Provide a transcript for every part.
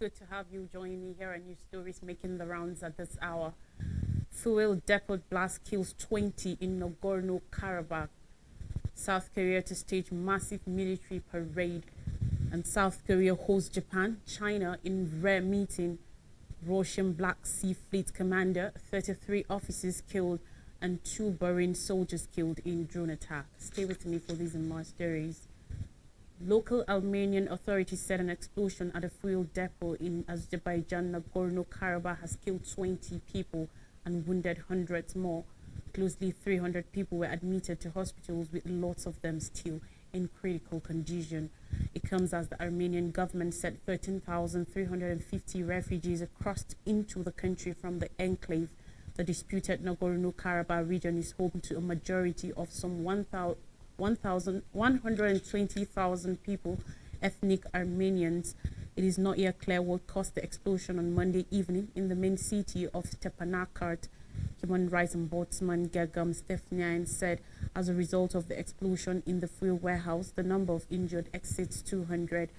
good to have you join me here on News Stories making the rounds at this hour. Fuel depot blast kills 20 in Nagorno-Karabakh. South Korea to stage massive military parade. And South Korea hosts Japan, China in rare meeting. Russian Black Sea Fleet commander, 33 officers killed and 2 Bahrain soldiers killed in drone attack. Stay with me for these and more stories. Local Armenian authorities said an explosion at a fuel depot in Azerbaijan, Nagorno-Karabakh has killed 20 people and wounded hundreds more. Closely 300 people were admitted to hospitals, with lots of them still in critical condition. It comes as the Armenian government said 13,350 refugees crossed into the country from the enclave. The disputed Nagorno-Karabakh region is home to a majority of some 120,000 people, ethnic Armenians. It is not yet clear what caused the explosion on Monday evening in the main city of Stepanakert. Human Rights Ombudsman Gergam Stefanian said as a result of the explosion in the fuel warehouse, the number of injured exceeds 200.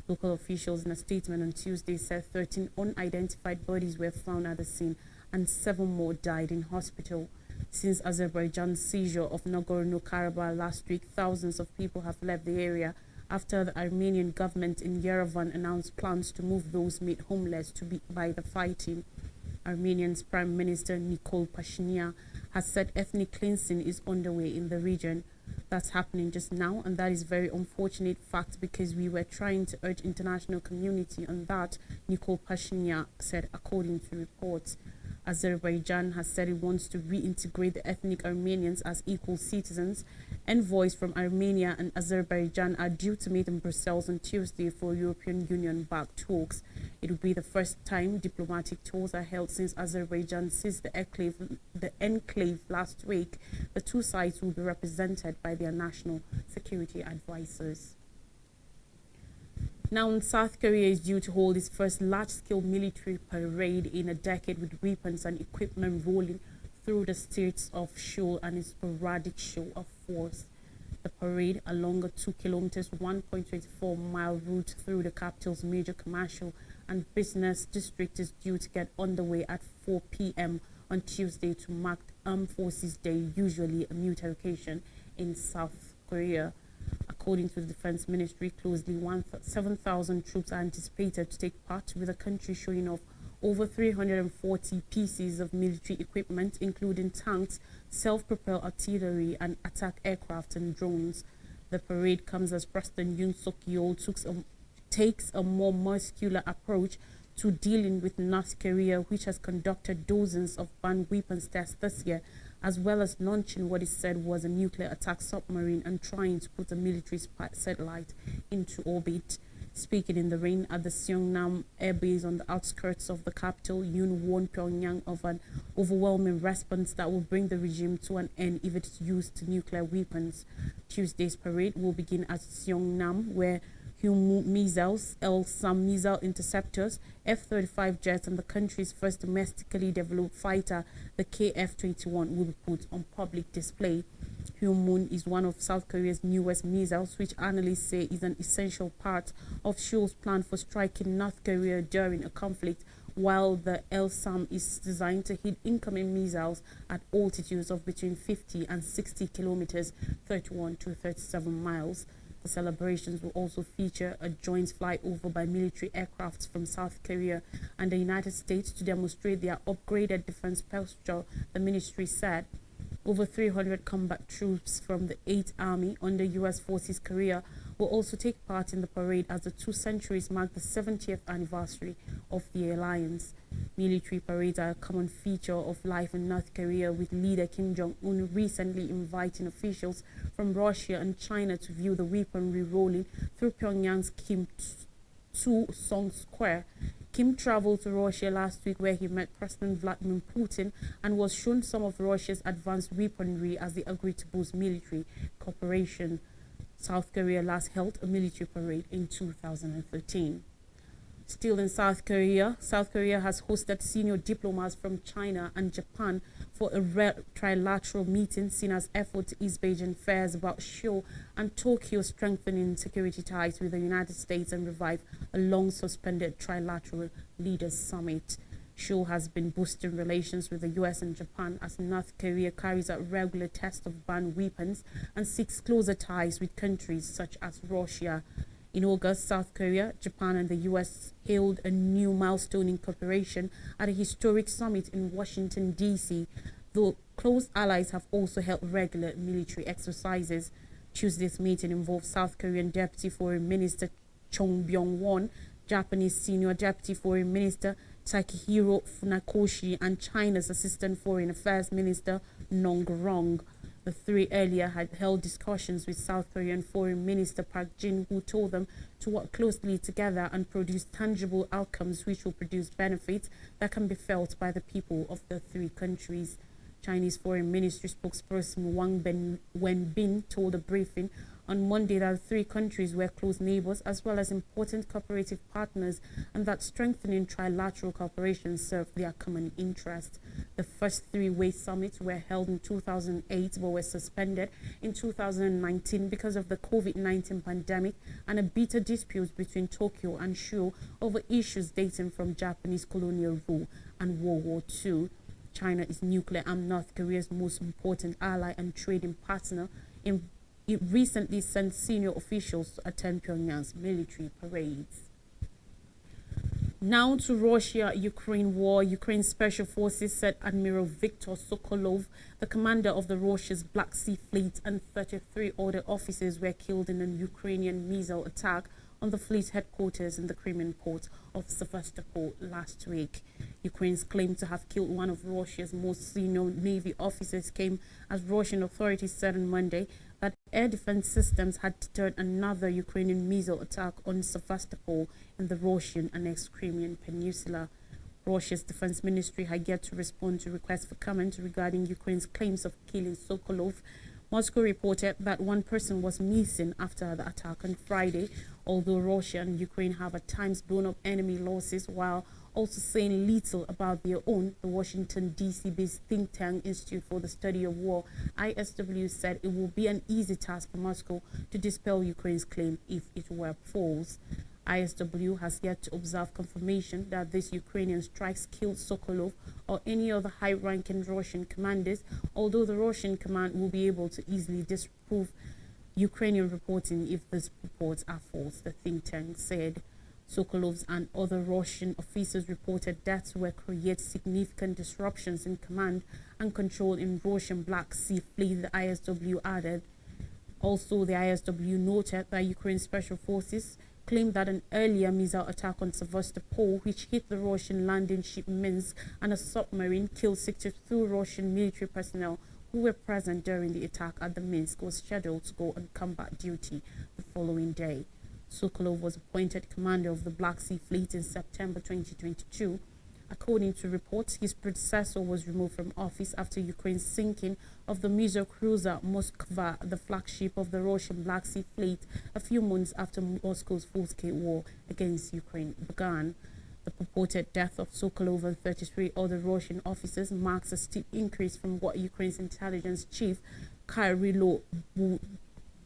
Local officials in a statement on Tuesday said 13 unidentified bodies were found at the scene and 7 more died in hospital. Since Azerbaijan's seizure of Nagorno-Karabakh last week, thousands of people have left the area after the Armenian government in Yerevan announced plans to move those made homeless by the fighting. Armenia's Prime Minister Nikol Pashinyan has said ethnic cleansing is underway in the region. That's happening just now, and that is very unfortunate fact because we were trying to urge international community on that, Nikol Pashinyan said, according to reports. Azerbaijan has said it wants to reintegrate the ethnic Armenians as equal citizens. Envoys from Armenia and Azerbaijan are due to meet in Brussels on Tuesday for European Union-backed talks. It will be the first time diplomatic talks are held since Azerbaijan seized the enclave last week. The two sides will be represented by their national security advisors. Now, South Korea is due to hold its first large-scale military parade in a decade, with weapons and equipment rolling through the streets of Seoul and a sporadic show of force. The parade, along a 2 kilometers, 1.24-mile route through the capital's major commercial and business district, is due to get underway at 4 p.m. on Tuesday to mark Armed Forces Day, usually a military occasion in South Korea. According to the Defense Ministry, closely 7,000 troops are anticipated to take part, with the country showing off over 340 pieces of military equipment, including tanks, self-propelled artillery, and attack aircraft and drones. The parade comes as President Yoon Suk-yeol takes a more muscular approach to dealing with North Korea, which has conducted dozens of banned weapons tests this year, as well as launching what is said was a nuclear attack submarine and trying to put a military satellite into orbit. Speaking in the rain at the Seongnam Air Base on the outskirts of the capital, Yoon warned Pyongyang of an overwhelming response that will bring the regime to an end if it is used to nuclear weapons. Tuesday's parade will begin at Seongnam, where Hyunmoo missiles, L-SAM missile interceptors, F-35 jets, and the country's first domestically developed fighter, the KF-21, will be put on public display. Hyunmoo is one of South Korea's newest missiles, which analysts say is an essential part of Seoul's plan for striking North Korea during a conflict, while the L-SAM is designed to hit incoming missiles at altitudes of between 50 and 60 kilometers, 31 to 37 miles. The celebrations will also feature a joint flyover by military aircrafts from South Korea and the United States to demonstrate their upgraded defense posture, the ministry said. Over 300 combat troops from the 8th Army under U.S. Forces Korea will also take part in the parade, as the 2 centuries mark the 70th anniversary of the alliance. Military parades are a common feature of life in North Korea, with leader Kim Jong-un recently inviting officials from Russia and China to view the weaponry rolling through Pyongyang's Kim Il-sung Square. Kim traveled to Russia last week, where he met President Vladimir Putin and was shown some of Russia's advanced weaponry as they agreed to boost military cooperation. South Korea last held a military parade in 2013. Still in South Korea has hosted senior diplomats from China and Japan for a trilateral meeting seen as effort to ease Beijing fears about Seoul and Tokyo strengthening security ties with the United States and revive a long-suspended trilateral leaders summit. Seoul has been boosting relations with the US and Japan as North Korea carries out regular tests of banned weapons and seeks closer ties with countries such as Russia. In August, South Korea, Japan and the US hailed a new milestone in cooperation at a historic summit in Washington, D.C., though close allies have also held regular military exercises. Tuesday's meeting involved South Korean Deputy Foreign Minister Chung Byung-won, Japanese Senior Deputy Foreign Minister Takehiro Funakoshi, and China's Assistant Foreign Affairs Minister Nong Rong. The three earlier had held discussions with South Korean Foreign Minister Park Jin, who told them to work closely together and produce tangible outcomes which will produce benefits that can be felt by the people of the three countries. Chinese Foreign Ministry spokesperson Wang Wenbin told a briefing on Monday that the three countries were close neighbors as well as important cooperative partners and that strengthening trilateral cooperation served their common interest. The first three-way summits were held in 2008 but were suspended in 2019 because of the COVID-19 pandemic and a bitter dispute between Tokyo and Seoul over issues dating from Japanese colonial rule and World War II. China is nuclear-armed North Korea's most important ally and trading partner. It recently sent senior officials to attend Pyongyang's military parades. Now to Russia-Ukraine war. Ukraine Special Forces said Admiral Viktor Sokolov, the commander of the Russia's Black Sea Fleet, and 33 other officers were killed in a Ukrainian missile attack on the fleet headquarters in the Crimean port of Sevastopol last week. Ukraine's claim to have killed one of Russia's most senior Navy officers came as Russian authorities said on Monday that air defense systems had deterred another Ukrainian missile attack on Sevastopol in the Russian-annexed Crimean Peninsula. Russia's defense ministry had yet to respond to requests for comment regarding Ukraine's claims of killing Sokolov. Moscow reported that one person was missing after the attack on Friday, although Russia and Ukraine have at times blown up enemy losses while also saying little about their own. The Washington, D.C.-based think tank Institute for the Study of War, ISW, said it will be an easy task for Moscow to dispel Ukraine's claim if it were false. ISW has yet to observe confirmation that these Ukrainian strikes killed Sokolov or any other high-ranking Russian commanders, although the Russian command will be able to easily disprove Ukrainian reporting if these reports are false, the think tank said. Sokolov's and other Russian officers reported deaths will create significant disruptions in command and control in Russian Black Sea Fleet, the ISW added. Also, the ISW noted that Ukraine's special forces claimed that an earlier missile attack on Sevastopol, which hit the Russian landing ship Minsk and a submarine, killed 62 Russian military personnel who were present during the attack at the Minsk, was scheduled to go on combat duty the following day. Sokolov was appointed commander of the Black Sea Fleet in September 2022. According to reports, his predecessor was removed from office after Ukraine's sinking of the missile cruiser Moskva, the flagship of the Russian Black Sea Fleet, a few months after Moscow's full-scale war against Ukraine began. The purported death of Sokolov and 33 other Russian officers marks a steep increase from what Ukraine's intelligence chief Kyrylo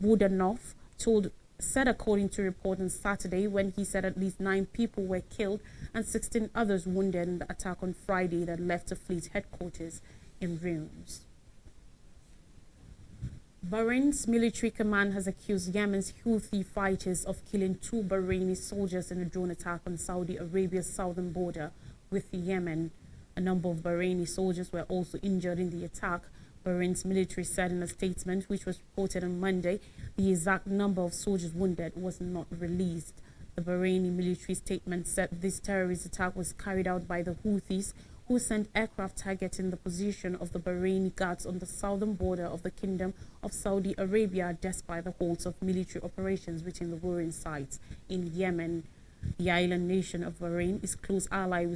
Budanov said according to report on Saturday, when he said at least 9 people were killed and 16 others wounded in the attack on Friday that left the fleet headquarters in ruins. Bahrain's military command has accused Yemen's Houthi fighters of killing 2 Bahraini soldiers in a drone attack on Saudi Arabia's southern border with Yemen. A number of Bahraini soldiers were also injured in the attack. Bahrain's military said in a statement, which was reported on Monday, the exact number of soldiers wounded was not released. The Bahraini military statement said this terrorist attack was carried out by the Houthis, who sent aircraft targeting the position of the Bahraini guards on the southern border of the Kingdom of Saudi Arabia, despite the halts of military operations between the warring sides in Yemen. The island nation of Bahrain is close ally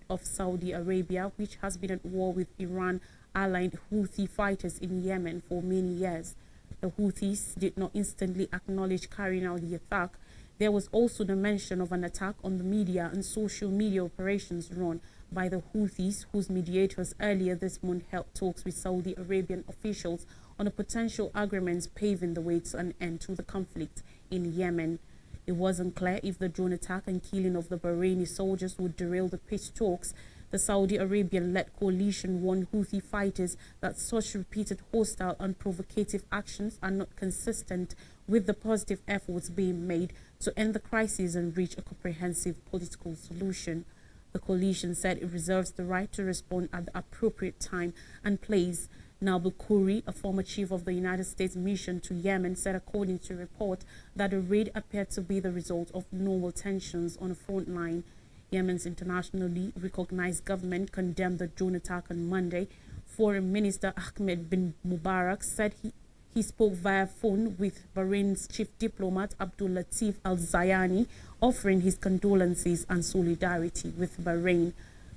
of Saudi Arabia, which has been at war with Iran-allied Houthi fighters in Yemen for many years. The Houthis did not instantly acknowledge carrying out the attack. There was also the mention of an attack on the media and social media operations run by the Houthis, whose mediators earlier this month held talks with Saudi Arabian officials on a potential agreement paving the way to an end to the conflict in Yemen. It wasn't clear if the drone attack and killing of the Bahraini soldiers would derail the peace talks. The Saudi Arabian-led coalition warned Houthi fighters that such repeated hostile and provocative actions are not consistent with the positive efforts being made to end the crisis and reach a comprehensive political solution. The coalition said it reserves the right to respond at the appropriate time and place. Nabil Khouri, a former chief of the United States mission to Yemen, said according to a report that the raid appeared to be the result of normal tensions on the front line. Yemen's internationally recognized government condemned the drone attack on Monday. Foreign Minister Ahmed bin Mubarak said he spoke via phone with Bahrain's chief diplomat Abdul Latif Al-Zayani, offering his condolences and solidarity with Bahrain.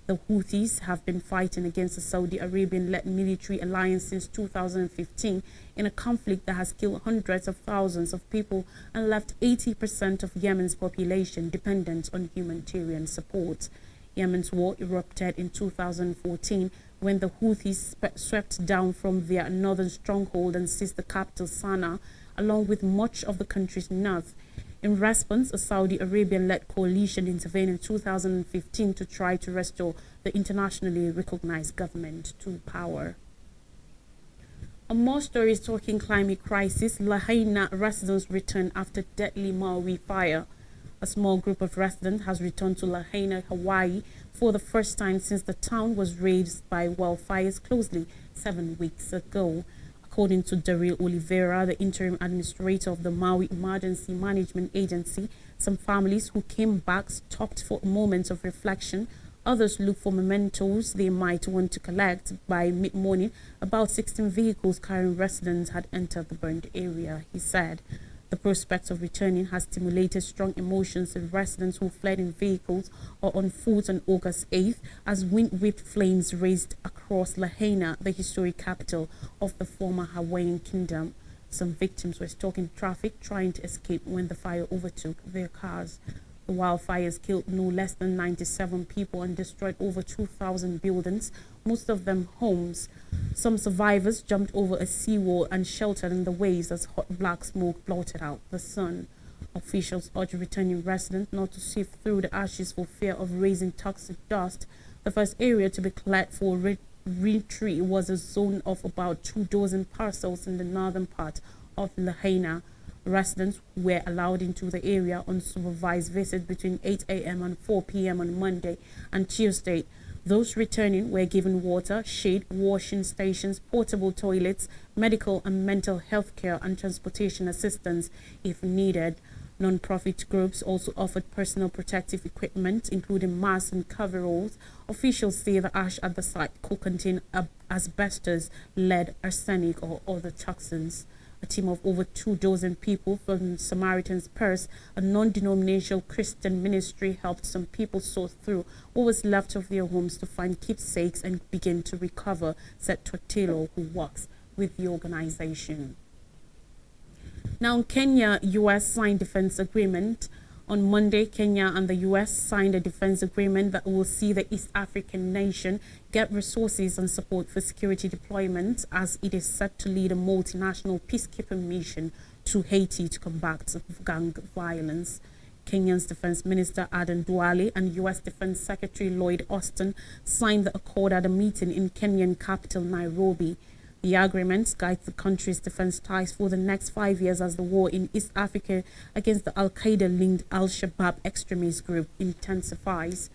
The Houthis have been fighting against the Saudi Arabian-led military alliance since 2015 in a conflict that has killed hundreds of thousands of people and left 80% of Yemen's population dependent on humanitarian support. Yemen's war erupted in 2014 when the Houthis swept down from their northern stronghold and seized the capital Sana'a, along with much of the country's north. In response, a Saudi Arabian-led coalition intervened in 2015 to try to restore the internationally recognized government to power. On more stories talking climate crisis, Lahaina residents return after deadly Maui fire. A small group of residents has returned to Lahaina, Hawaii for the first time since the town was ravaged by wildfires closely 7 weeks ago. According to Daryl Oliveira, the interim administrator of the Maui Emergency Management Agency, some families who came back stopped for a moment of reflection. Others looked for mementos they might want to collect. By mid-morning, about 16 vehicles carrying residents had entered the burned area, he said. The prospect of returning has stimulated strong emotions in residents who fled in vehicles or on foot on August 8th as wind-whipped flames raced across Lahaina, the historic capital of the former Hawaiian kingdom. Some victims were stuck in traffic trying to escape when the fire overtook their cars. The wildfires killed no less than 97 people and destroyed over 2,000 buildings, most of them homes. Some survivors jumped over a seawall and sheltered in the waves as hot black smoke blotted out the sun. Officials urged returning residents not to sift through the ashes for fear of raising toxic dust. The first area to be cleared for retreat was a zone of about 24 parcels in the northern part of Lahaina. Residents were allowed into the area on supervised visits between 8 a.m. and 4 p.m. on Monday and Tuesday. Those returning were given water, shade, washing stations, portable toilets, medical and mental health care, and transportation assistance if needed. Non-profit groups also offered personal protective equipment, including masks and coveralls. Officials say the ash at the site could contain asbestos, lead, arsenic, or other toxins. A team of over 24 people from Samaritan's Purse, a non-denominational Christian ministry, helped some people sort through what was left of their homes to find keepsakes and begin to recover, said Tortillo, who works with the organization. Now, in Kenya, U.S. signed defense agreement. On Monday, Kenya and the U.S. signed a defense agreement that will see the East African nation get resources and support for security deployment as it is set to lead a multinational peacekeeping mission to Haiti to combat gang violence. Kenya's Defense Minister Aden Duale and U.S. Defense Secretary Lloyd Austin signed the accord at a meeting in Kenyan capital Nairobi. The agreement guides the country's defense ties for the next 5 years as the war in East Africa against the Al-Qaeda-linked Al-Shabaab extremist group intensifies.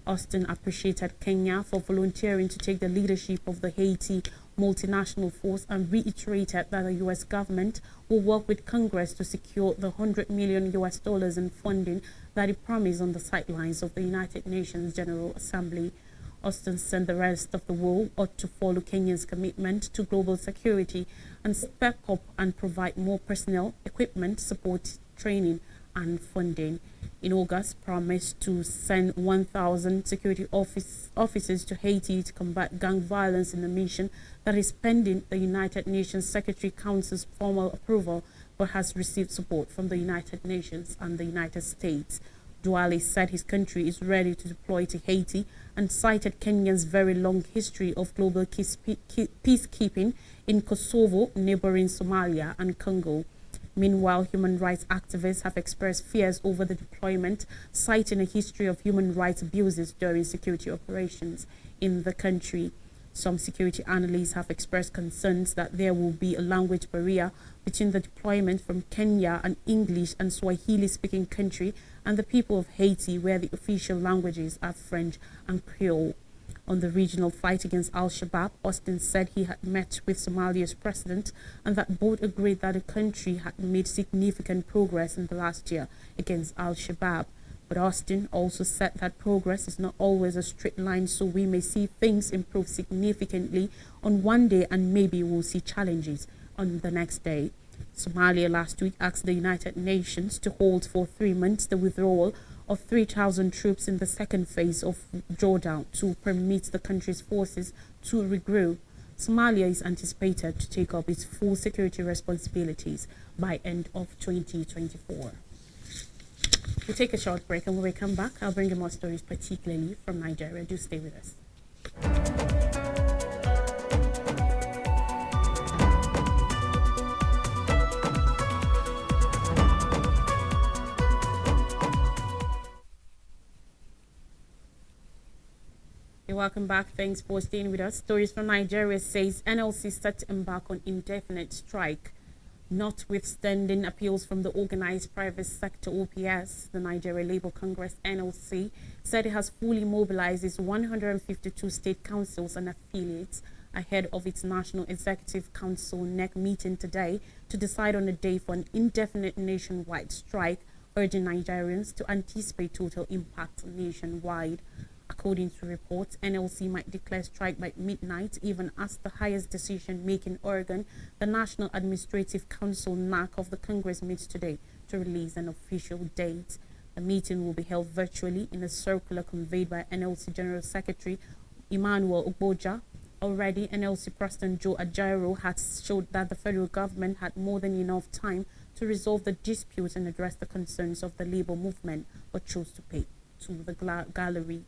Austin appreciated Kenya for volunteering to take the leadership of the Haiti multinational force and reiterated that the U.S. government will work with Congress to secure the $100 million in funding that it promised on the sidelines of the United Nations General Assembly. Austin said the rest of the world ought to follow Kenya's commitment to global security and step up and provide more personnel, equipment, support, training, and funding. In August, promised to send 1,000 security officers to Haiti to combat gang violence in a mission that is pending the United Nations Secretary Council's formal approval, but has received support from the United Nations and the United States. Douale said his country is ready to deploy to Haiti and cited Kenya's very long history of global peacekeeping in Kosovo, neighboring Somalia and Congo. Meanwhile, human rights activists have expressed fears over the deployment, citing a history of human rights abuses during security operations in the country. Some security analysts have expressed concerns that there will be a language barrier between the deployment from Kenya, an English and Swahili-speaking country, and the people of Haiti, where the official languages are French and Creole. On the regional fight against Al-Shabaab, Austin said he had met with Somalia's president and that both agreed that the country had made significant progress in the last year against Al-Shabaab. But Austin also said that progress is not always a straight line, so we may see things improve significantly on one day and maybe we'll see challenges on the next day. Somalia last week asked the United Nations to hold for 3 months the withdrawal of 3,000 troops in the second phase of drawdown to permit the country's forces to regroup. Somalia is anticipated to take up its full security responsibilities by end of 2024. We'll take a short break, and when we come back, I'll bring you more stories, particularly from Nigeria. Do stay with us. Welcome back. Thanks for staying with us. Stories from Nigeria says NLC set to embark on indefinite strike. Notwithstanding appeals from the organized private sector OPS, the Nigeria Labour Congress NLC said it has fully mobilized its 152 state councils and affiliates ahead of its National Executive Council NEC meeting today to decide on a day for an indefinite nationwide strike, urging Nigerians to anticipate total impact nationwide. According to reports, NLC might declare strike by midnight, even as the highest decision-making organ, the National Administrative Council NAC of the Congress, meets today to release an official date. The meeting will be held virtually in a circular conveyed by NLC General Secretary Emmanuel Ogboja. Already, NLC President Joe Ajaero had showed that the federal government had more than enough time to resolve the dispute and address the concerns of the labor movement, but chose to pay to the gallery.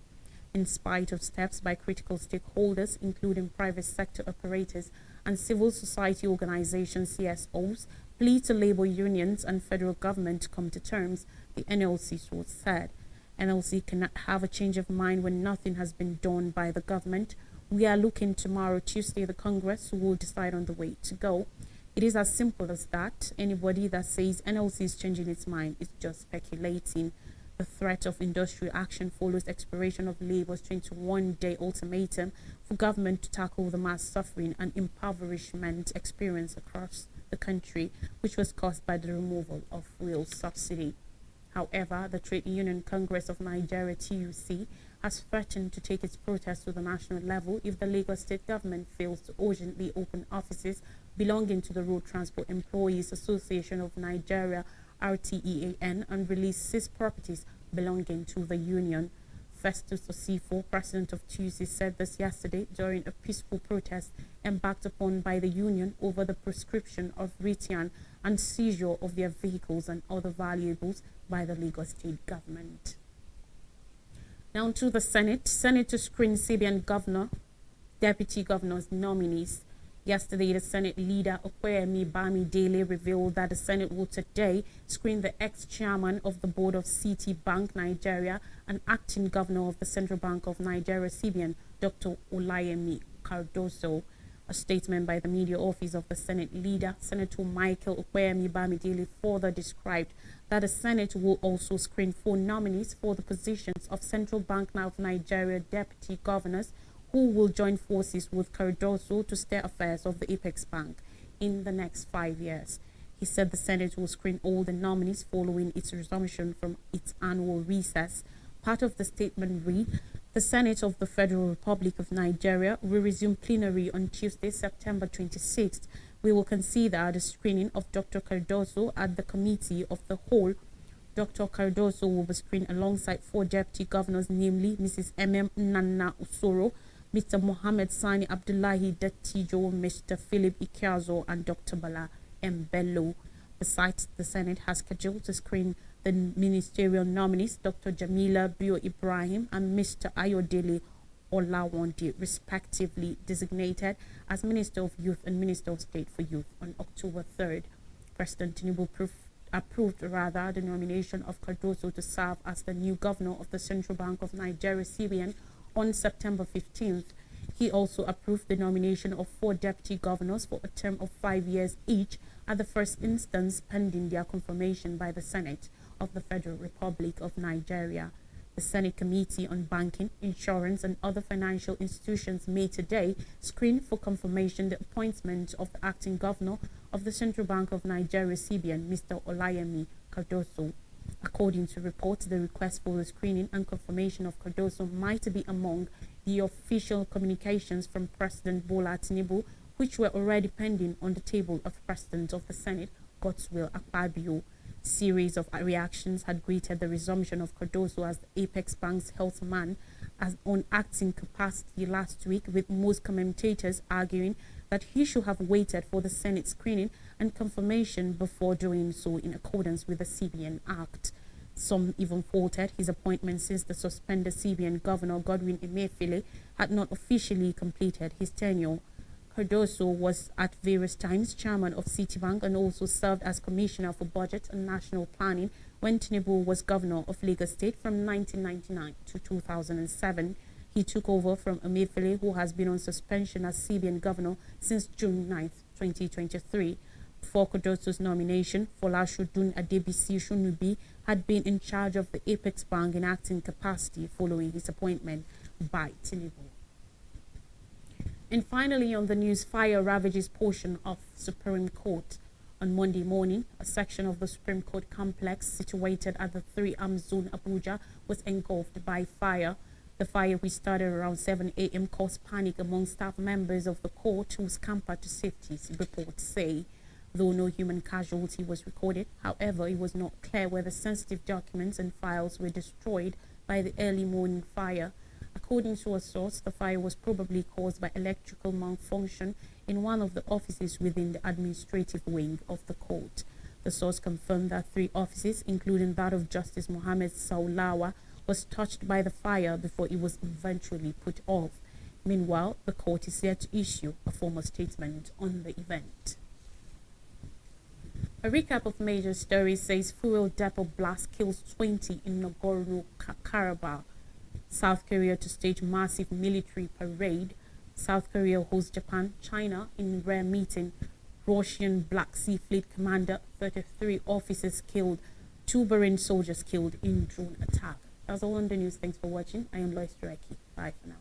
In spite of steps by critical stakeholders, including private sector operators and civil society organizations, CSOs, plead to labor unions and federal government to come to terms, the NLC source said. NLC cannot have a change of mind when nothing has been done by the government. We are looking tomorrow, Tuesday, the Congress will decide on the way to go. It is as simple as that. Anybody that says NLC is changing its mind is just speculating. The threat of industrial action follows expiration of Labour's 21-day ultimatum for government to tackle the mass suffering and impoverishment experienced across the country, which was caused by the removal of fuel subsidy. However, the Trade Union Congress of Nigeria, TUC, has threatened to take its protest to the national level if the Lagos state government fails to urgently open offices belonging to the Road Transport Employees Association of Nigeria, RTEAN, and release seized properties belonging to the union. Festus Osifo, president of TUC, said this yesterday during a peaceful protest embarked upon by the union over the prescription of return and seizure of their vehicles and other valuables by the Lagos state government. Now to the Senate. Senate to screen CBN governor, deputy governor's nominees. Yesterday, the Senate leader, Okweyemi Bamidele, revealed that the Senate will today screen the ex-chairman of the board of Citibank Nigeria and acting governor of the Central Bank of Nigeria, CBN, Dr. Olayemi Cardoso. A statement by the media office of the Senate leader, Senator Michael Okweyemi Bamidele, further described that the Senate will also screen 4 nominees for the positions of Central Bank of Nigeria deputy governors, who will join forces with Cardoso to steer affairs of the Apex Bank in the next 5 years. He said the Senate will screen all the nominees following its resumption from its annual recess. Part of the statement read, the Senate of the Federal Republic of Nigeria will resume plenary on Tuesday, September 26th. We will consider the screening of Dr. Cardoso at the Committee of the Whole. Dr. Cardoso will be screened alongside 4 deputy governors, namely Mrs. Nana Usoro, Mr. Mohammed Sani Abdullahi Dattijo, Mr. Philip Ikiazo, and Dr. Bala Mbello. Besides, the Senate has scheduled to screen the ministerial nominees, Dr. Jamila Bio Ibrahim and Mr. Ayodele Olawande, respectively designated as Minister of Youth and Minister of State for Youth on October 3rd. President Tinubu approved the nomination of Cardoso to serve as the new governor of the Central Bank of Nigeria, CBN, on September 15th. He also approved the nomination of 4 deputy governors for a term of 5 years each at the first instance, pending their confirmation by the Senate of the Federal Republic of Nigeria. The Senate Committee on Banking, Insurance and Other Financial Institutions may today screen for confirmation the appointment of the acting governor of the Central Bank of Nigeria, CBN, Mr. Olayemi Cardoso. According to reports, the request for the screening and confirmation of Cardoso might be among the official communications from President Bola Tinubu, which were already pending on the table of President of the Senate, Godswill Akpabio. Series of reactions had greeted the resumption of Cardoso as the Apex Bank's health man on acting capacity last week, with most commentators arguing that he should have waited for the Senate screening and confirmation before doing so in accordance with the CBN Act. Some even faulted his appointment since the suspended CBN Governor Godwin Emefiele had not officially completed his tenure. Cardoso was at various times chairman of Citibank and also served as Commissioner for Budget and National Planning when Tinubu was governor of Lagos State from 1999 to 2007. He took over from Emefiele, who has been on suspension as CBN governor since June 9, 2023. Before Cardoso's nomination, Folashudun Adebisi Shunubi had been in charge of the Apex Bank in acting capacity following his appointment by Tinubu. And finally, on the news, fire ravages portion of Supreme Court. On Monday morning, a section of the Supreme Court complex situated at the 3 Zone, Abuja, was engulfed by fire. The fire, which started around 7 a.m., caused panic among staff members of the court who scampered to safety, reports say. Though no human casualty was recorded, however, it was not clear whether sensitive documents and files were destroyed by the early morning fire. According to a source, the fire was probably caused by electrical malfunction in one of the offices within the administrative wing of the court. The source confirmed that 3 offices, including that of Justice Mohammed Saulawa, was touched by the fire before it was eventually put off. Meanwhile, the court is yet to issue a formal statement on the event. A recap of major stories says fuel depot blast kills 20 in Nagorno-Karabakh. South Korea to stage massive military parade. South Korea hosts Japan, China in rare meeting. Russian Black Sea Fleet commander, 33 officers killed, 2 Bahrain soldiers killed in drone attack. That's all on the news. Thanks for watching. I am Lois Dureki. Bye for now.